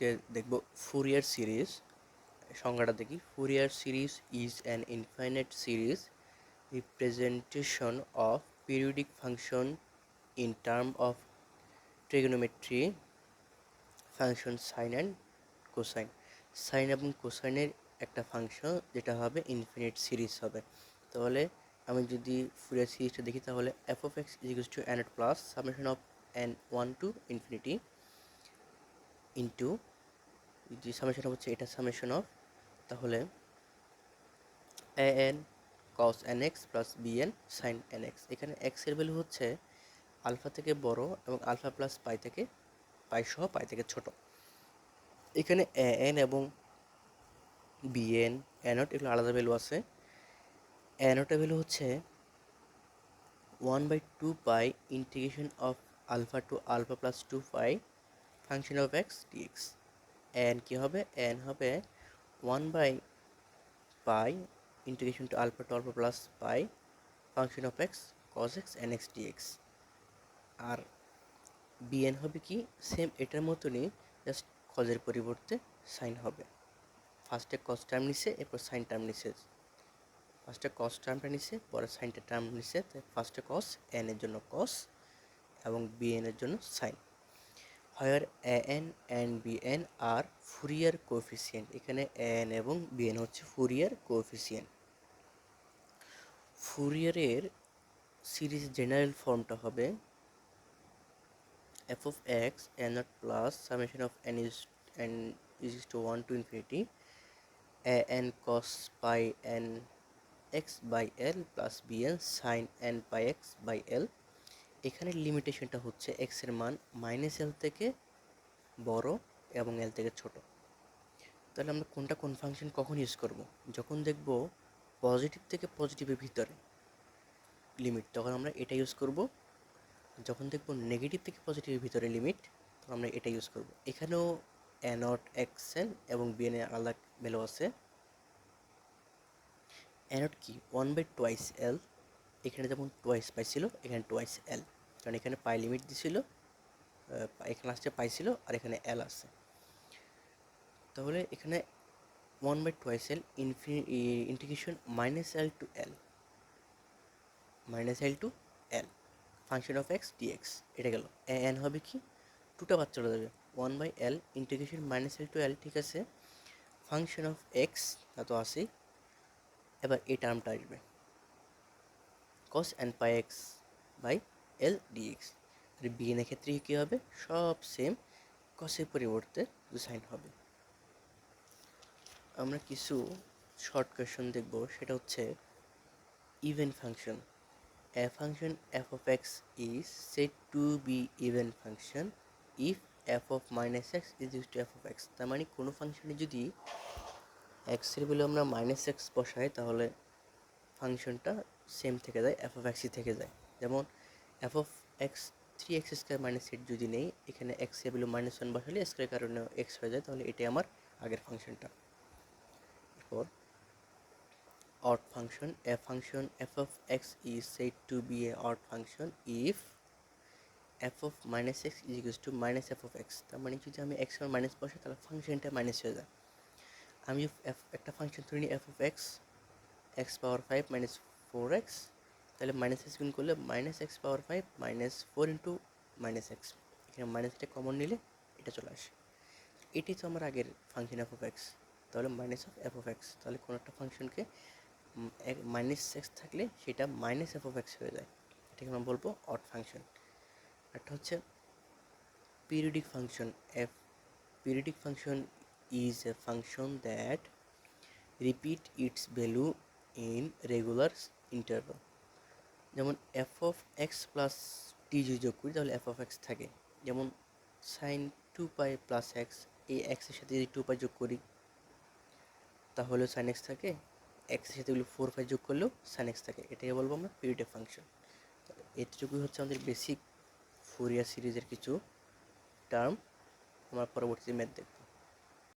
আজকে দেখব Fourier series. সংজ্ঞাটা দেখি। Fourier series is an infinite series representation of periodic function in term of trigonometry function sine and cosine. Sine এবং কোসাইনের একটা ফাংশন যেটা হবে ইনফিনিট সিরিজ হবে। তাহলে আমি যদি ফুরিয়ার সিরিজটা দেখি তাহলে f of x is equals to n at plus summation of n one to infinity into যে সামেশন হচ্ছে এটা সামেশন অফ, তাহলে a n cos n x plus b n sine n x. এখানে x এর value হচ্ছে alpha থেকে বড় এবং আলফা প্লাস পাই থেকে পাই সহ পাই থেকে ছোট। এখানে এ এন এবং বি এন এ নট এগুলো আলাদা ভ্যালু আছে। এ নটের ভ্যালু হচ্ছে 1/2 pi integration of alpha to alpha plus 2 pi function of X DX. N কী হবে? এন হবে 1/পাই integration to alpha plus pi function of X cos X N X DX. আর বিএন হবে কি সেম এটার মতনই, জাস্ট কজের পরিবর্তে সাইন হবে। ফার্স্টে কজ টার্ম নিছে, এরপর সাইন টার্ম নিছে। ফার্স্টে কজ টার্মটা নিছে, পরে সাইনটা টার্ম নিছে। ফার্স্টে কজ এন এর জন্য কজ এবং বিএন এর জন্য sine. Where a n and b n are Fourier coefficient. এখানে এ এন এবং বি এন হচ্ছে ফুরিয়ার কোএফিসিয়েন্ট। ফুরিয়ারের সিরিজ জেনারেল ফর্মটা হবে f of x n naught plus summation of n is to 1 to infinity a n cos pi n x by l plus b n sine n pi x by l. এখানে লিমিটেশনটা হচ্ছে x এর মান minus L থেকে বড় এবং এল থেকে ছোট। তাহলে আমরা কোন ফাংশন কখন ইউজ করব? যখন দেখব পজিটিভ থেকে পজিটিভের ভিতরে লিমিট, তখন আমরা এটা ইউজ করব। যখন দেখব নেগেটিভ থেকে পজিটিভের ভিতরে লিমিট, তখন আমরা এটা ইউজ করব। এখানেও এ নট এক্স এন এবং বি এন এর আলাদা ভ্যালু আছে। এ নট কি 1/2 এল, এখানে যেমন টোয়াইস পাইছিল, এখানে টোয়াইস এল, কারণ এখানে পাই লিমিট দিছিল, এখানে লাস্টে পাইছিল আর এখানে এল আছে। তাহলে এখানে 1/2 L integration minus L to L function of X DX. এটা গেল। এন হবে কি টুটা বাদ চলে যাবে, 1/L integration minus L to এল, ঠিক আছে। ফাংশন অফ এক্স তা তো আছেই, এবার এই টার্মটা আসবে cos N pi x by L DX. আর বিএন এর ক্ষেত্রে কী হবে? সব সেম, কসের পরিবর্তে সাইন হবে। আমরা কিছু শর্ট কোয়েশ্চন দেখব, সেটা হচ্ছে even function. A function f of x is said to be even function if f of minus x is equal to f of x. তার মানে কোনো ফাংশনে যদি x এর ভ্যালু আমরা মাইনাস এক্স বসাই তাহলে ফাংশনটা সেম থেকে যায়, এফ অফ এক্সই থেকে যায়। যেমন F of x 3x² minus 8 যদি নেই, এখানে এক্স এর ভ্যালু -1 বসালে স্কোয়ার কারণে এক্স হয়ে যায়, তাহলে এটাই আমার আগের ফাংশনটা। এরপর odd function. A function f of x is said to be a odd function if f of minus x is equals to minus f of x. তার মানে যদি আমি x এর মাইনাস বসাই তাহলে ফাংশনটা মাইনাস হয়ে যায়। আমি একটা ফাংশন ধরে নিই f of x x power 5 minus 4x, তাহলে মাইনাস এক্স গুণ করলে মাইনাস এক্স পাওয়ার 5 মাইনাস 4 ইন্টু মাইনাস এক্স। এখানে মাইনাসটা কমন নিলে এটা চলে আসে। এটি তো আমার আগের ফাংশন f of x, তাহলে minus of f of x। তাহলে কোনো একটা ফাংশনকে মাইনাস এক্স থাকলে সেটা মাইনাস এফ অফ এক্স হয়ে যায়, এটাকে আমরা বলবো অড ফাংশন। একটা হচ্ছে periodic function. F periodic function is a function that repeat it's value in regular interval. যেমন এফ অফ এক্স প্লাস টি যদি যোগ করি তাহলে এফ অফ এক্স থাকে। যেমন সাইন 2π প্লাস এক্স, এই এক্সের সাথে যদি 2π যোগ করি তাহলে সাইন এক্স থাকে, এক্সের সাথে 4π যোগ করলেও সাইন এক্স থাকে। এটাকে বলবো আমরা পিরিয়ডিক ফাংশন। এটুকুই হচ্ছে আমাদের বেসিক ফুরিয়ার সিরিজের কিছু টার্ম। আমরা পরবর্তী ম্যাথ দেখব।